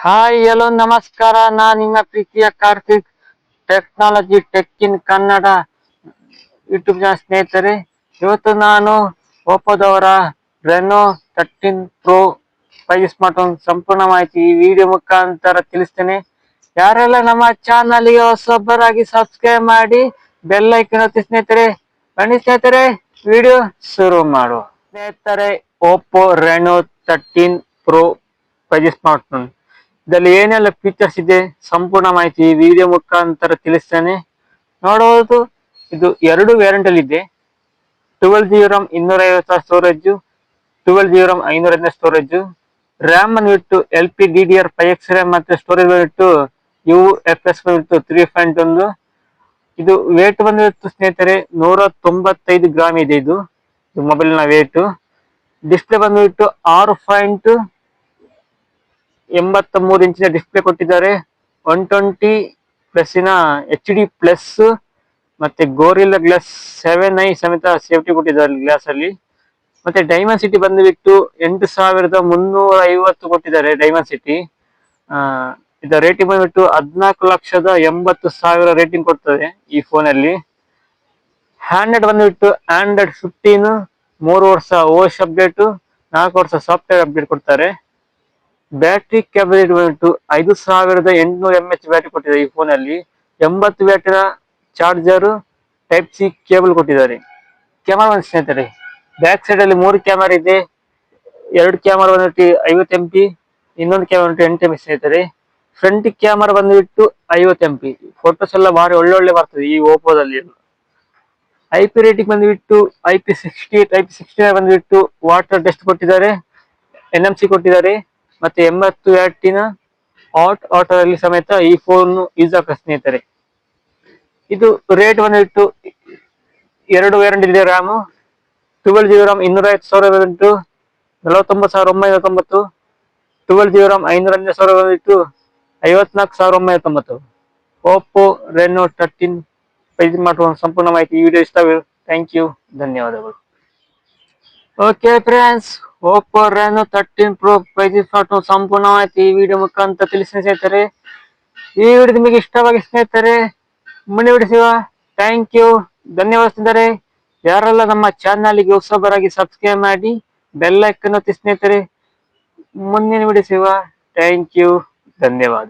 Hi hello ನಮಸ್ಕಾರ. ನಾನು ನಿಮ್ಮ ಪ್ರೀತಿಯ Karthik. Technology tech in Kannada YouTube channel ಸ್ನೇಹಿತರೆ, ಇವತ್ತು ನಾನು ಓಪೋದವರ ರೆನೋ 13 ಪ್ರೋ 5 ಸ್ಮಾರ್ಟ್ ಫೋನ್ ಸಂಪೂರ್ಣ ಮಾಹಿತಿ ಈ ವಿಡಿಯೋ ಮುಖಾಂತರ ತಿಳಿಸ್ತೇನೆ. ಯಾರೆಲ್ಲ ನಮ್ಮ ಚಾನಲ್ಗೆ ಹೊಸಬರಾಗಿ ಸಬ್ಸ್ಕ್ರೈಬ್ ಮಾಡಿ ಬೆಲ್ ಐಕಾನ್ ಒತ್ತಿ ಸ್ನೇಹಿತರೆ. ಬನ್ನಿ ಸ್ನೇಹಿತರೆ, ವಿಡಿಯೋ ಶುರು ಮಾಡುವ. ಸ್ನೇಹಿತರೆ, Oppo Reno 13 pro 5 smart phone ಇದರಲ್ಲಿ ಏನೆಲ್ಲ ಫೀಚರ್ಸ್ ಇದೆ ಸಂಪೂರ್ಣ ಮಾಹಿತಿ ಈ ವಿಡಿಯೋ ಮುಖಾಂತರ ತಿಳಿಸ್ತೇನೆ. ನೋಡಬಹುದು, ಇದು ಎರಡು ವೇರಿಯಂಟ್ ಅಲ್ಲಿ ಇದೆ. 12GB RAM 256 storage, 12GB RAM 512 storage, RAM ಬಂದ್ಬಿಟ್ಟು LPDDR5X ರ್ಯಾಮ್ ಮತ್ತೆ ಸ್ಟೋರೇಜ್ ಬಂದ್ಬಿಟ್ಟು UFS ಬಂದ್ಬಿಟ್ಟು 3.1. ಇದು ವೇಟ್ ಬಂದ್ಬಿಟ್ಟು ಸ್ನೇಹಿತರೆ 195 ಗ್ರಾಮ್ ಇದೆ. ಇದು ಮೊಬೈಲ್ ನ ವೇಟ್. ಡಿಸ್ಪ್ಲೇ ಬಂದ್ಬಿಟ್ಟು 6.83 ಇಂಚಿನ ಡಿಸ್ಪ್ಲೇ ಕೊಟ್ಟಿದ್ದಾರೆ. 120 ಪ್ಲಸ್ಸಿನ HD ಪ್ಲಸ್ ಮತ್ತೆ ಗೋರಿಲ್ಲಾ ಗ್ಲಾಸ್ 7i ಸಮೇತ ಸೇಫ್ಟಿ ಕೊಟ್ಟಿದ್ದಾರೆ ಗ್ಲಾಸ್ ಅಲ್ಲಿ. ಮತ್ತೆ ಡೈಮಂಡ್ ಸಿಟಿ ಬಂದುಬಿಟ್ಟು 8350 ಕೊಟ್ಟಿದ್ದಾರೆ ಡೈಮಂಡ್ ಸಿಟಿ. ಇದರ ರೇಟಿಂಗ್ ಬಂದ್ಬಿಟ್ಟು 14,80,000 ರೇಟಿಂಗ್ ಕೊಡ್ತದೆ ಈ ಫೋನ್ ಅಲ್ಲಿ. ಹ್ಯಾಂಡ್ರೆಡ್ ಬಂದ್ಬಿಟ್ಟು ಆಂಡ್ರಾಯ್ಡ್ 15 3 ವರ್ಷ OS ಅಪ್ಡೇಟ್, 4 ವರ್ಷ ಸಾಫ್ಟ್ವೇರ್ ಅಪ್ಡೇಟ್ ಕೊಡ್ತಾರೆ. ಬ್ಯಾಟ್ರಿ ಕೆಪಾಸಿಟಿ ಬಂದ್ಬಿಟ್ಟು 5800 mAh ಬ್ಯಾಟ್ರಿ ಕೊಟ್ಟಿದ್ದಾರೆ ಈ ಫೋನ್ ಅಲ್ಲಿ. 80 ವ್ಯಾಟಿನ ಚಾರ್ಜರ್, ಟೈಪ್ ಸಿ ಕೇಬಲ್ ಕೊಟ್ಟಿದ್ದಾರೆ. ಕ್ಯಾಮರಾ ಬಂದು ಸ್ನೇಹಿತರೆ, ಬ್ಯಾಕ್ ಸೈಡ್ ಅಲ್ಲಿ 3 ಕ್ಯಾಮರಾ ಇದೆ. 2 ಕ್ಯಾಮರಾ ಬಂದ್ಬಿಟ್ಟು 50 MP, ಇನ್ನೊಂದು ಕ್ಯಾಮರಾ ಬಂದ್ಬಿಟ್ಟು 8 MP ಸ್ನೇಹಿತರೆ. ಫ್ರಂಟ್ ಕ್ಯಾಮರಾ ಬಂದ್ಬಿಟ್ಟು 50 MP. ಫೋಟೋಸ್ ಎಲ್ಲ ಭಾರಿ ಒಳ್ಳೊಳ್ಳೆ ಬರ್ತದೆ ಈ ಓಪೋದಲ್ಲಿ. IP ರೇಟಿಂಗ್ ಬಂದ್ಬಿಟ್ಟು IP68 ಬಂದ್ಬಿಟ್ಟು ವಾಟರ್ ಟೆಸ್ಟ್ ಕೊಟ್ಟಿದ್ದಾರೆ, NMC ಕೊಟ್ಟಿದ್ದಾರೆ. ಮತ್ತೆ 80 ವ್ಯಾಟಿನ ಹಾಟ್ ವಾಟರ್ ಅಲ್ಲಿ ಸಮೇತ ಈ ಫೋನ್ ಯೂಸ್ ಆಗ್ತದೆ ಸ್ನೇಹಿತರೆ. ಇದು ರೇಟ್ ಬಂದ್ಬಿಟ್ಟು ಎರಡು ವೇರಿಯಂಟ್ ಇದೆ. ರ್ಯಾಮ್ 12GB RAM 256,000 ಬಂದ್ಬಿಟ್ಟು 49,990. 12GB RAM 512,000 ಬಂದ್ಬಿಟ್ಟು 54,990. ಓಪೋ ರೆನೋ 13 5 ಮಾಡುವ ಸಂಪೂರ್ಣ ಮಾಹಿತಿ ಈ ವಿಡಿಯೋ ಇಷ್ಟ. ಥ್ಯಾಂಕ್ ಯು, ಧನ್ಯವಾದಗಳು. Okay friends, Oppo Reno 13 pro 5 smart phone ಸಂಪೂರ್ಣ ಮಾಹಿತಿ ಈ ವಿಡಿಯೋ ಮುಖಾಂತರ ತಿಳಿಸಿ ಸ್ನೇಹಿತರೆ. ಈ ವಿಡಿಯೋ ನಿಮಗೆ ಇಷ್ಟವಾಗಿ ಸ್ನೇಹಿತರೆ, ಮುಂದೆ ವಿಡಿಯೋ ಸಿಗುವ. ಥ್ಯಾಂಕ್ ಯು, ಧನ್ಯವಾದ ಸ್ನೇಹಿತರೆ. ಯಾರೆಲ್ಲ ನಮ್ಮ ಚಾನಲ್ಗೆ ಹೊಸಬರಾಗಿ ಸಬ್ಸ್ಕ್ರೈಬ್ ಮಾಡಿ ಬೆಲ್ ಐಕಾನ್ ಒತ್ತಿ ಸ್ನೇಹಿತರೆ. ಮುಂದಿನ ವಿಡಿಯೋ ಸಿಗುವ. ಥ್ಯಾಂಕ್ ಯು, ಧನ್ಯವಾದ.